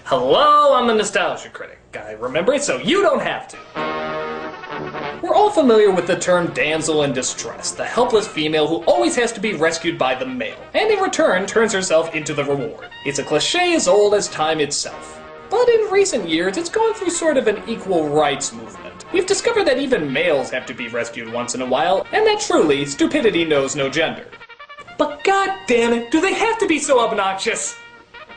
Hello, I'm the Nostalgia Critic. I remember it so you don't have to. We're all familiar with the term damsel in distress, the helpless female who always has to be rescued by the male, and in return turns herself into the reward. It's a cliche as old as time itself. But in recent years, it's gone through sort of an equal rights movement. We've discovered that even males have to be rescued once in a while, and that truly, stupidity knows no gender. But god damn it, do they have to be so obnoxious?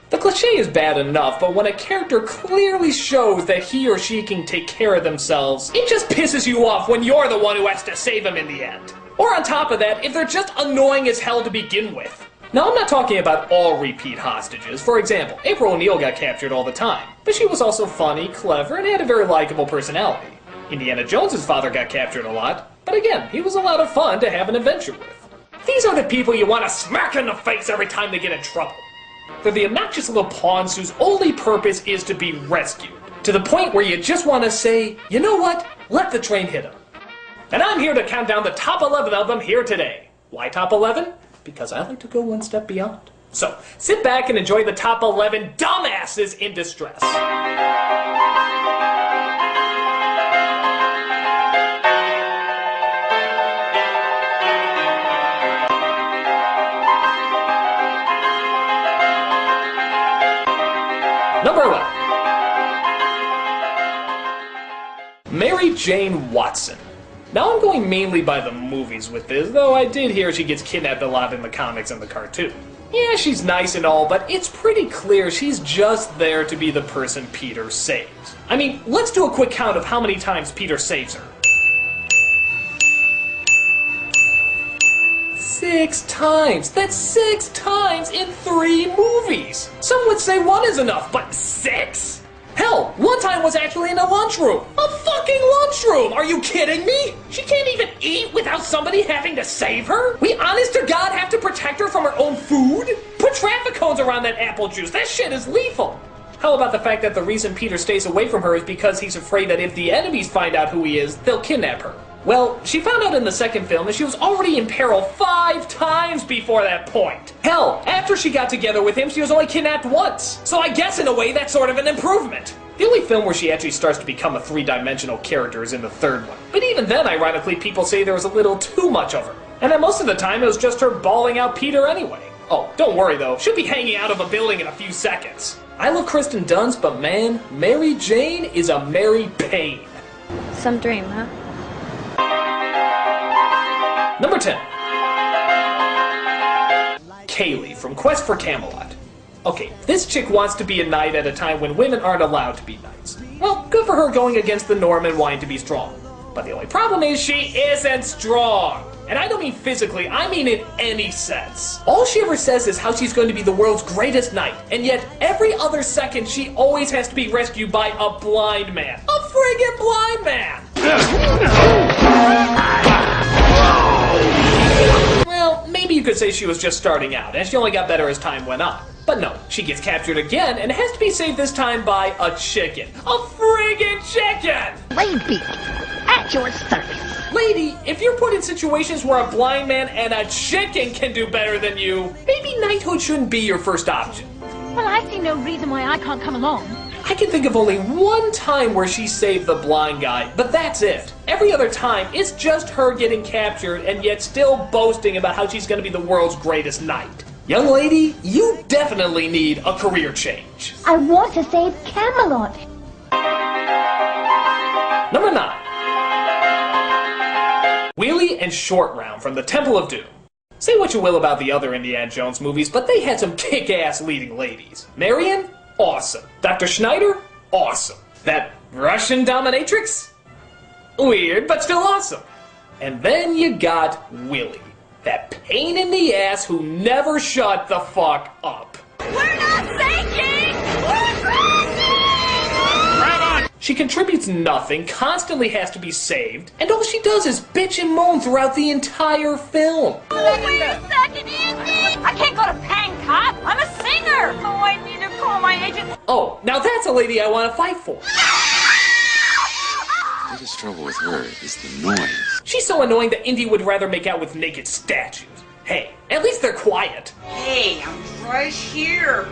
The cliche is bad enough, but when a character clearly shows that he or she can take care of themselves, it just pisses you off when you're the one who has to save them in the end. Or on top of that, if they're just annoying as hell to begin with. Now, I'm not talking about all repeat hostages. For example, April O'Neil got captured all the time, but she was also funny, clever, and had a very likable personality. Indiana Jones's father got captured a lot, but again, he was a lot of fun to have an adventure with. These are the people you want to smack in the face every time they get in trouble. They're the obnoxious little pawns whose only purpose is to be rescued, to the point where you just want to say, you know what, let the train hit them. And I'm here to count down the top 11 of them here today. Why top 11? Because I like to go one step beyond. So, sit back and enjoy the top 11 dumbasses in distress. Number 11. Mary Jane Watson. Now I'm going mainly by the movies with this, though I did hear she gets kidnapped a lot in the comics and the cartoon. Yeah, she's nice and all, but it's pretty clear she's just there to be the person Peter saves. I mean, let's do a quick count of how many times Peter saves her. 6 times! That's 6 times in 3 movies! Some would say 1 is enough, but 6? Hell, one time was actually in a lunchroom! A fucking lunchroom! Are you kidding me? She can't even eat without somebody having to save her? We honest to God have to protect her from her own food? Put traffic cones around that apple juice, that shit is lethal! How about the fact that the reason Peter stays away from her is because he's afraid that if the enemies find out who he is, they'll kidnap her? Well, she found out in the second film that she was already in peril 5 times before that point. Hell, after she got together with him, she was only kidnapped once. So I guess in a way that's sort of an improvement. The only film where she actually starts to become a 3-dimensional character is in the third one. But even then, ironically, people say there was a little too much of her. And that most of the time it was just her bawling out Peter anyway. Oh, don't worry though, she'll be hanging out of a building in a few seconds. I love Kristen Dunst, but man, Mary Jane is a Mary Payne. Some dream, huh? Number 10. Kaylee from Quest for Camelot. Okay, this chick wants to be a knight at a time when women aren't allowed to be knights. Well, good for her going against the norm and wanting to be strong. But the only problem is she isn't strong. And I don't mean physically, I mean in any sense. All she ever says is how she's going to be the world's greatest knight, and yet every other second she always has to be rescued by a blind man. A friggin' blind man! Well, maybe you could say she was just starting out, and she only got better as time went on. But no, she gets captured again, and has to be saved this time by a chicken. A friggin' chicken! Lady, at your service. Lady, if you're put in situations where a blind man and a chicken can do better than you, maybe knighthood shouldn't be your first option. Well, I see no reason why I can't come along. I can think of only one time where she saved the blind guy, but that's it. Every other time, it's just her getting captured and yet still boasting about how she's going to be the world's greatest knight. Young lady, you definitely need a career change. I want to save Camelot. Number 9. Wheelie and Short Round from the Temple of Doom. Say what you will about the other Indiana Jones movies, but they had some kick-ass leading ladies. Marion? Awesome. Dr. Schneider? Awesome. That Russian dominatrix? Weird, but still awesome. And then you got Willie. That pain in the ass who never shut the fuck up. We're not sinking! We're crashing! Grab on! She contributes nothing, constantly has to be saved, and all she does is bitch and moan throughout the entire film. Oh, wait a second, Andy! I can't go to Pancop! I'm a singer! Oh, I need to call my agent. Oh, now that's a lady I want to fight for. The biggest trouble with her is the noise. She's so annoying that Indy would rather make out with naked statues. Hey, at least they're quiet. Hey, I'm right here.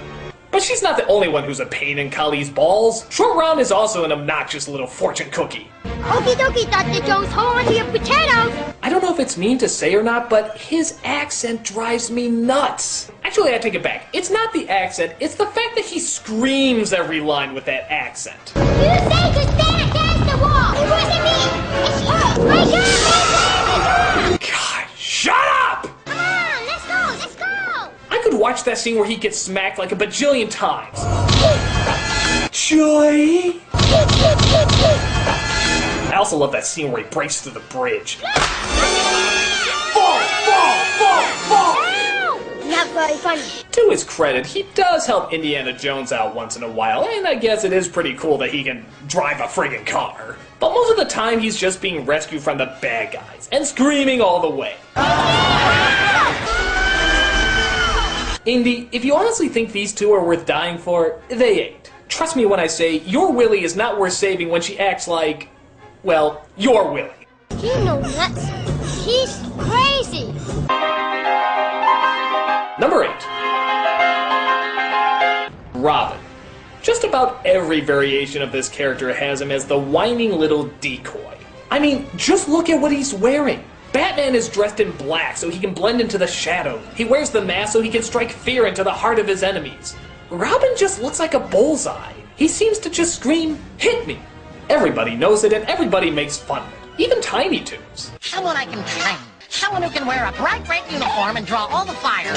But she's not the only one who's a pain in Kali's balls. Short Round is also an obnoxious little fortune cookie. Okie dokie, Dr. Jones, hold on to your potatoes! I don't know if it's mean to say or not, but his accent drives me nuts. Actually, I take it back. It's not the accent, it's the fact that he screams every line with that accent. You say to stand against the wall! It wasn't me! It's you! My God! God, shut up! Come on, let's go! I could watch that scene where he gets smacked like a bajillion times. Joy! I also love that scene where he breaks through the bridge. Fall! Not very funny. To his credit, he does help Indiana Jones out once in a while, and I guess it is pretty cool that he can drive a friggin' car. But most of the time, he's just being rescued from the bad guys, and screaming all the way. Indy, if you honestly think these two are worth dying for, they ain't. Trust me when I say, your Willie is not worth saving when she acts like, well, your Willie. You know nuts. He's crazy. Number 8. Robin. Just about every variation of this character has him as the whining little decoy. I mean, just look at what he's wearing. Batman is dressed in black so he can blend into the shadow. He wears the mask so he can strike fear into the heart of his enemies. Robin just looks like a bullseye. He seems to just scream, "Hit me!" Everybody knows it and everybody makes fun of it. Even Tiny Toons. Someone I can train. Someone who can wear a bright red uniform and draw all the fire,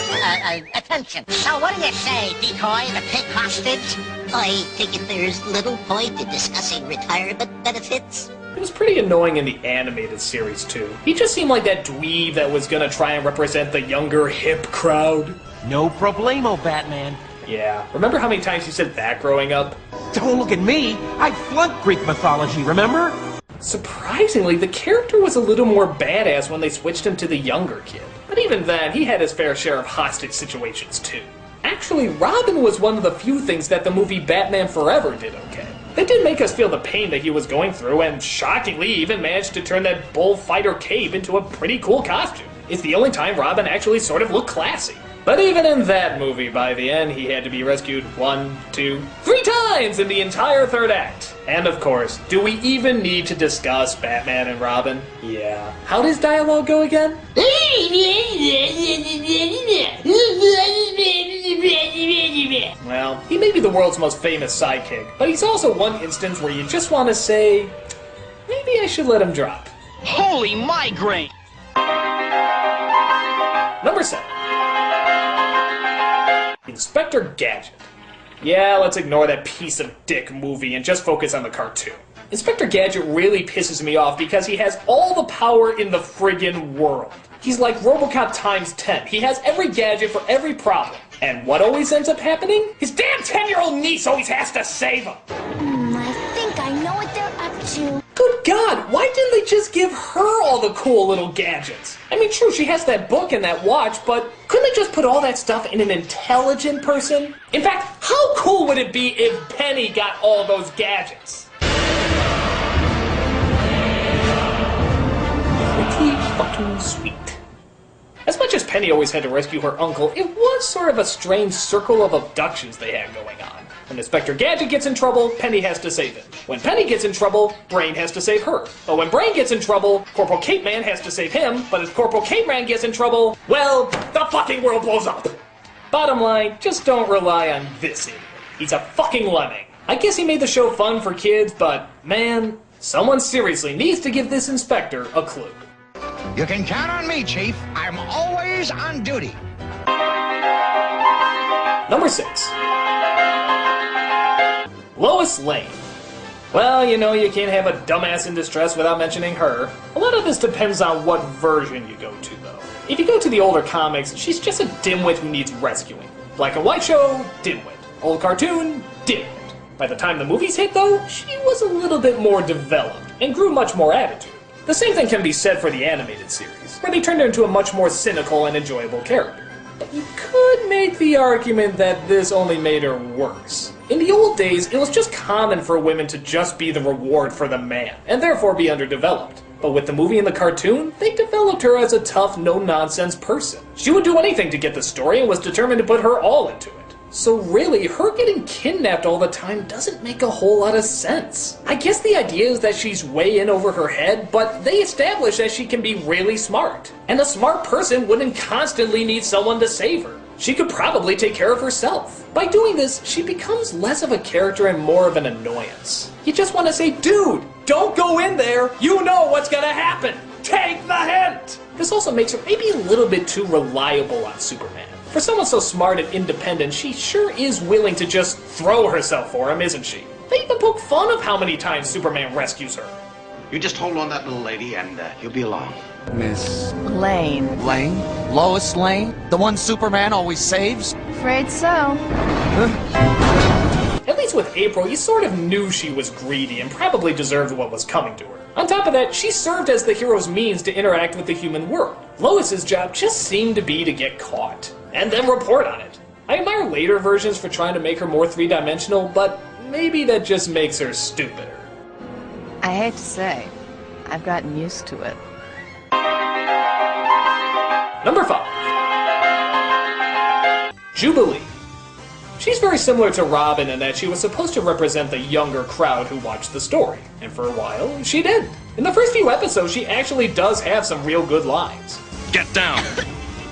attention. So what do you say, decoy, to take hostage? I take it there's little point in discussing retirement benefits. It was pretty annoying in the animated series, too. He just seemed like that dweeb that was gonna try and represent the younger, hip crowd. No problemo, Batman. Yeah, remember how many times he said that growing up? Don't look at me. I flunked Greek mythology, remember? Surprisingly, the character was a little more badass when they switched him to the younger kid. But even then, he had his fair share of hostage situations, too. Actually, Robin was one of the few things that the movie Batman Forever did okay. They did make us feel the pain that he was going through, and shockingly even managed to turn that bullfighter cape into a pretty cool costume. It's the only time Robin actually sort of looked classy. But even in that movie, by the end, he had to be rescued 1, 2, 3 times in the entire third act. And of course, do we even need to discuss Batman and Robin? Yeah. How'd his dialogue go again? Well, he may be the world's most famous sidekick, but he's also one instance where you just want to say, maybe I should let him drop. Holy migraine! Number 7. Inspector Gadget. Yeah, let's ignore that piece of dick movie and just focus on the cartoon. Inspector Gadget really pisses me off because he has all the power in the friggin' world. He's like RoboCop times 10. He has every gadget for every problem. And what always ends up happening? His damn 10-year-old niece always has to save him. I think I know what they're up to. Good God, why didn't they just give her all the cool little gadgets? I mean, true, she has that book and that watch, but couldn't they just put all that stuff in an intelligent person? In fact, how cool would it be if Penny got all those gadgets? Pretty fucking sweet. As much as Penny always had to rescue her uncle, it was sort of a strange circle of abductions they had going on. When Inspector Gadget gets in trouble, Penny has to save him. When Penny gets in trouble, Brain has to save her. But when Brain gets in trouble, Corporal Cape Man has to save him. But if Corporal Cape Man gets in trouble, well, the fucking world blows up. Bottom line, just don't rely on this idiot. He's a fucking lemming. I guess he made the show fun for kids, but man, someone seriously needs to give this inspector a clue. You can count on me, Chief. I'm always on duty. Number 6. Lois Lane. Well, you know, you can't have a dumbass in distress without mentioning her. A lot of this depends on what version you go to, though. If you go to the older comics, she's just a dimwit who needs rescuing. Black and white show, dimwit. Old cartoon, dimwit. By the time the movies hit, though, she was a little bit more developed and grew much more attitude. The same thing can be said for the animated series, where they turned her into a much more cynical and enjoyable character. But you could make the argument that this only made her worse. In the old days, it was just common for women to just be the reward for the man, and therefore be underdeveloped. But with the movie and the cartoon, they developed her as a tough, no-nonsense person. She would do anything to get the story and was determined to put her all into it. So really, her getting kidnapped all the time doesn't make a whole lot of sense. I guess the idea is that she's way in over her head, but they establish that she can be really smart. And a smart person wouldn't constantly need someone to save her. She could probably take care of herself. By doing this, she becomes less of a character and more of an annoyance. You just want to say, dude, don't go in there, you know what's gonna happen! Take the hint! This also makes her maybe a little bit too reliable on Superman. For someone so smart and independent, she sure is willing to just throw herself for him, isn't she? They even poke fun of how many times Superman rescues her. You just hold on that little lady and you'll be along. Miss Lane. Lane? Lois Lane? The one Superman always saves? Afraid so. At least with April, you sort of knew she was greedy and probably deserved what was coming to her. On top of that, she served as the hero's means to interact with the human world. Lois's job just seemed to be to get caught, and then report on it. I admire later versions for trying to make her more three-dimensional, but maybe that just makes her stupider. I hate to say, I've gotten used to it. Number 5. Jubilee. She's very similar to Robin in that she was supposed to represent the younger crowd who watched the story, and for a while, she did. In the first few episodes, she actually does have some real good lines. Get down!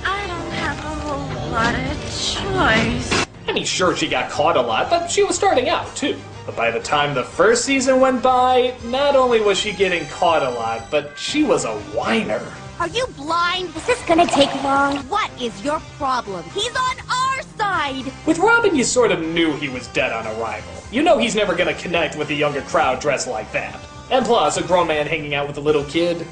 I don't have a whole lot of choice. I mean, sure, she got caught a lot, but she was starting out, too. But by the time the first season went by, not only was she getting caught a lot, but she was a whiner. Are you blind? Is this gonna take long? What is your problem? He's on our side! With Robin, you sort of knew he was dead on arrival. You know he's never gonna connect with a younger crowd dressed like that. And plus, a grown man hanging out with a little kid,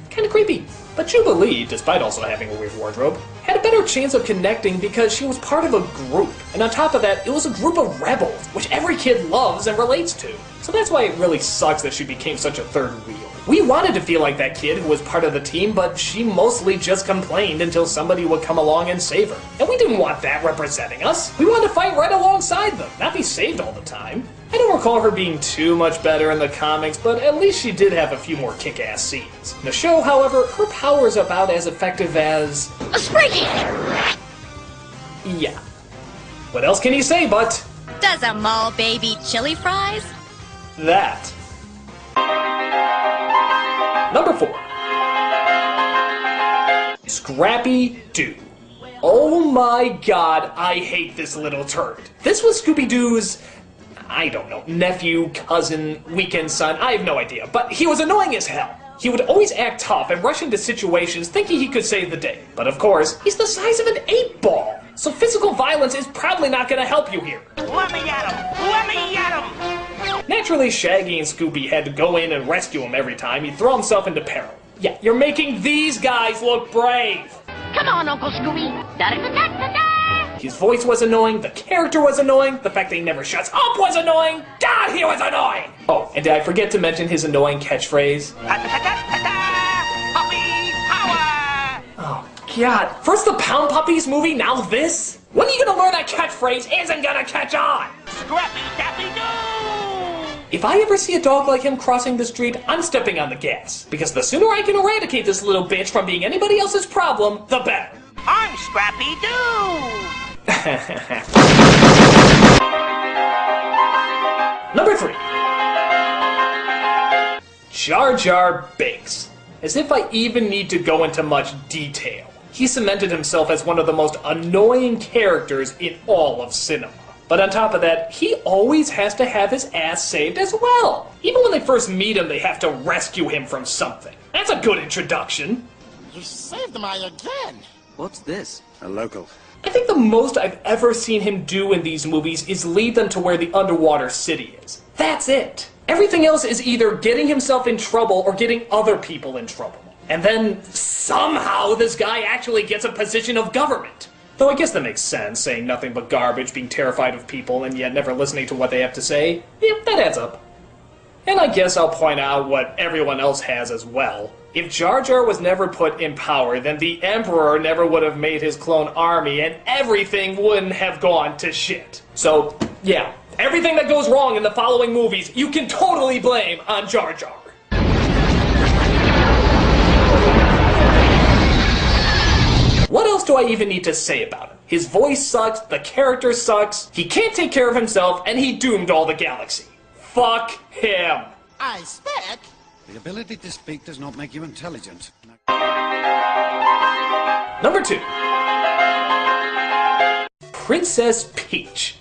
kinda creepy. But Jubilee, despite also having a weird wardrobe, had a better chance of connecting because she was part of a group. And on top of that, it was a group of rebels, which every kid loves and relates to. So that's why it really sucks that she became such a third wheel. We wanted to feel like that kid who was part of the team, but she mostly just complained until somebody would come along and save her. And we didn't want that representing us. We wanted to fight right alongside them, not be saved all the time. I don't recall her being too much better in the comics, but at least she did have a few more kick-ass scenes. In the show, however, her power is about as effective as... A Spriggy! Yeah. What else can you say but... Does a mall baby chili fries? that. Number 4. Scrappy Doo. Oh my god, I hate this little turd. This was Scooby-Doo's, I don't know, nephew, cousin, weekend son, I have no idea, but he was annoying as hell. He would always act tough and rush into situations thinking he could save the day. But of course, he's the size of an 8-ball, so physical violence is probably not gonna help you here. Let me at him! Let me at him! Naturally, Shaggy and Scooby had to go in and rescue him every time he'd throw himself into peril. Yeah, you're making these guys look brave! Come on, Uncle Scooby. Da-da-da-da-da-da. His voice was annoying, the character was annoying, the fact that he never shuts up was annoying, God, he was annoying! Oh, and did I forget to mention his annoying catchphrase? Puppy power! Oh, God. First the Pound Puppies movie, now this? When are you gonna learn that catchphrase isn't gonna catch on? Scrappy Dappy Doo! If I ever see a dog like him crossing the street, I'm stepping on the gas. Because the sooner I can eradicate this little bitch from being anybody else's problem, the better. I'm Scrappy Doo! Number 3. Jar Jar Binks. As if I even need to go into much detail. He cemented himself as one of the most annoying characters in all of cinema. But on top of that, he always has to have his ass saved as well. Even when they first meet him, they have to rescue him from something. That's a good introduction. You saved my again. What's this? A local. I think the most I've ever seen him do in these movies is lead them to where the underwater city is. That's it. Everything else is either getting himself in trouble or getting other people in trouble. And then, somehow, this guy actually gets a position of government. Though I guess that makes sense, saying nothing but garbage, being terrified of people, and yet never listening to what they have to say. Yep, that adds up. And I guess I'll point out what everyone else has as well. If Jar Jar was never put in power, then the Emperor never would have made his clone army, and everything wouldn't have gone to shit. So, yeah, everything that goes wrong in the following movies, you can totally blame on Jar Jar. What else do I even need to say about him? His voice sucks, the character sucks, he can't take care of himself, and he doomed all the galaxy. Fuck him. I speak. The ability to speak does not make you intelligent. Number 2. Princess Peach.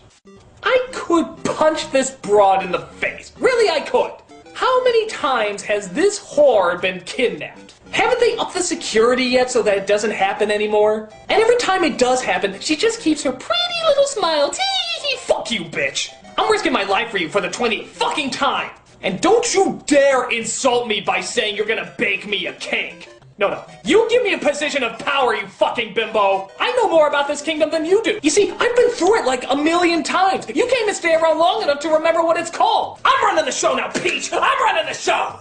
I could punch this broad in the face. Really, I could. How many times has this whore been kidnapped? Haven't they upped the security yet so that it doesn't happen anymore? And every time it does happen, she just keeps her pretty little smile. Tee, fuck you, bitch. I'm risking my life for you for the 20th fucking time. And don't you dare insult me by saying you're gonna bake me a cake. No, you give me a position of power, you fucking bimbo! I know more about this kingdom than you do! You see, I've been through it like a million times! You can't even stay around long enough to remember what it's called! I'm running the show now, Peach! I'm running the show!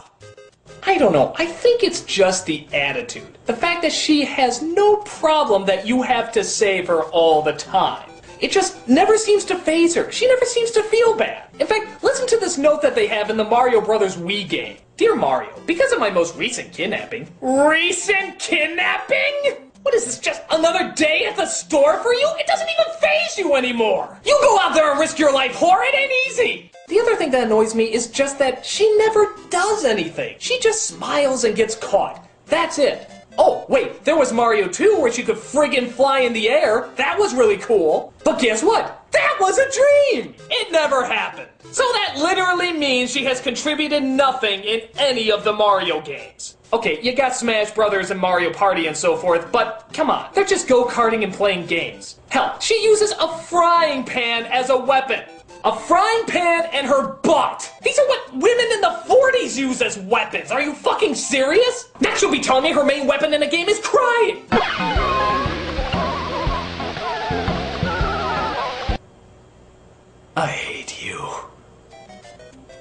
I don't know, I think it's just the attitude. The fact that she has no problem that you have to save her all the time. It just never seems to faze her. She never seems to feel bad. In fact, listen to this note that they have in the Mario Brothers Wii game. Dear Mario, because of my most recent kidnapping... Recent kidnapping? What is this, just another day at the store for you? It doesn't even faze you anymore! You go out there and risk your life, whore, it ain't easy! The other thing that annoys me is just that she never does anything. She just smiles and gets caught. That's it. Oh, wait, there was Mario 2 where she could friggin' fly in the air. That was really cool. But guess what? That was a dream! It never happened. So that literally means she has contributed nothing in any of the Mario games. Okay, you got Smash Brothers and Mario Party and so forth, but come on, they're just go-karting and playing games. Hell, she uses a frying pan as a weapon. A frying pan and her butt! These are what women in the 40s use as weapons! Are you fucking serious? Next you'll be telling me her main weapon in a game is crying! I hate you.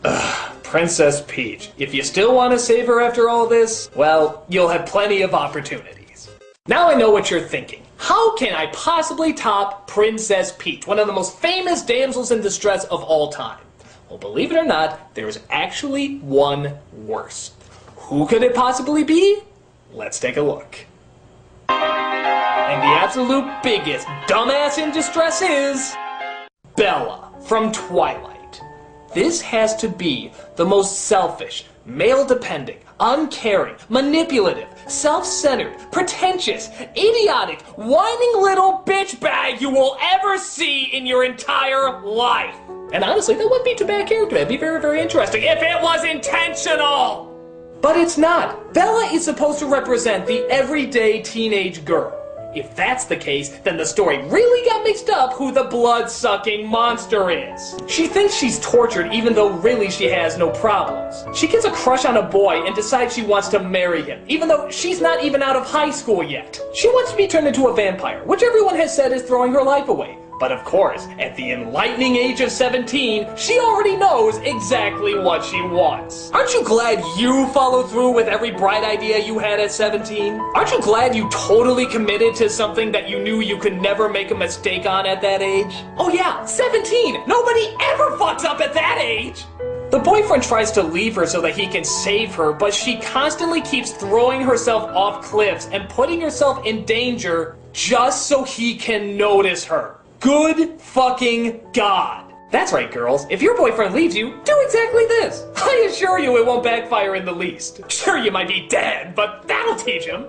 Ugh, Princess Peach. If you still want to save her after all this, well, you'll have plenty of opportunities. Now I know what you're thinking. How can I possibly top Princess Peach, one of the most famous damsels in distress of all time? Well, believe it or not, there's actually one worse. Who could it possibly be? Let's take a look. And the absolute biggest dumbass in distress is... Bella from Twilight. This has to be the most selfish, male-dependent, uncaring, manipulative, self-centered, pretentious, idiotic, whining little bitch bag you will ever see in your entire life. And honestly, that wouldn't be too bad a character. That'd be very, very interesting if it was intentional. But it's not. Bella is supposed to represent the everyday teenage girl. If that's the case, then the story really got mixed up who the blood-sucking monster is. She thinks she's tortured even though really she has no problems. She gets a crush on a boy and decides she wants to marry him, even though she's not even out of high school yet. She wants to be turned into a vampire, which everyone has said is throwing her life away. But of course, at the enlightening age of 17, she already knows exactly what she wants. Aren't you glad you followed through with every bright idea you had at 17? Aren't you glad you totally committed to something that you knew you could never make a mistake on at that age? Oh yeah, 17! Nobody ever fucks up at that age! The boyfriend tries to leave her so that he can save her, but she constantly keeps throwing herself off cliffs and putting herself in danger just so he can notice her. Good fucking God. That's right, girls. If your boyfriend leaves you, do exactly this. I assure you it won't backfire in the least. Sure, you might be dead, but that'll teach him.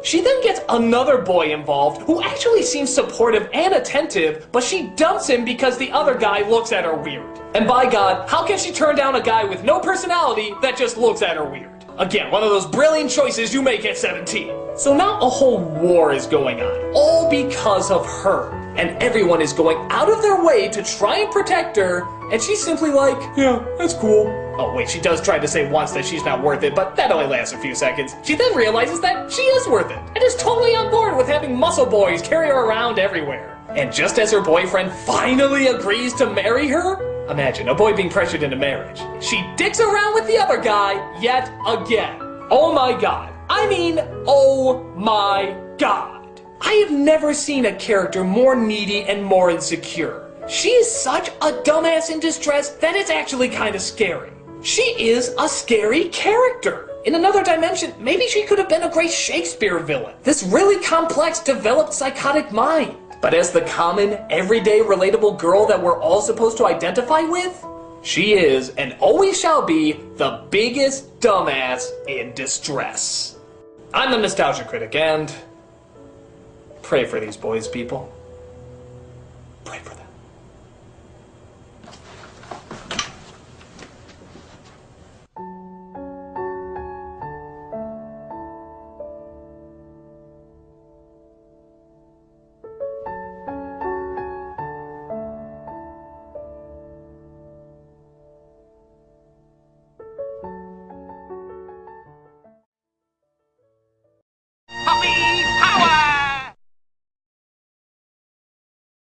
She then gets another boy involved who actually seems supportive and attentive, but she dumps him because the other guy looks at her weird. And by God, how can she turn down a guy with no personality that just looks at her weird? Again, one of those brilliant choices you make at 17. So now a whole war is going on, all because of her. And everyone is going out of their way to try and protect her, and she's simply like, yeah, that's cool. Oh wait, she does try to say once that she's not worth it, but that only lasts a few seconds. She then realizes that she is worth it, and is totally on board with having muscle boys carry her around everywhere. And just as her boyfriend finally agrees to marry her, imagine a boy being pressured into marriage. She dicks around with the other guy yet again. Oh my God. I mean, oh my God. I have never seen a character more needy and more insecure. She is such a dumbass in distress that it's actually kind of scary. She is a scary character. In another dimension, maybe she could have been a great Shakespeare villain. This really complex, developed psychotic mind. But as the common, everyday, relatable girl that we're all supposed to identify with, she is, and always shall be, the biggest dumbass in distress. I'm the Nostalgia Critic, and pray for these boys, people.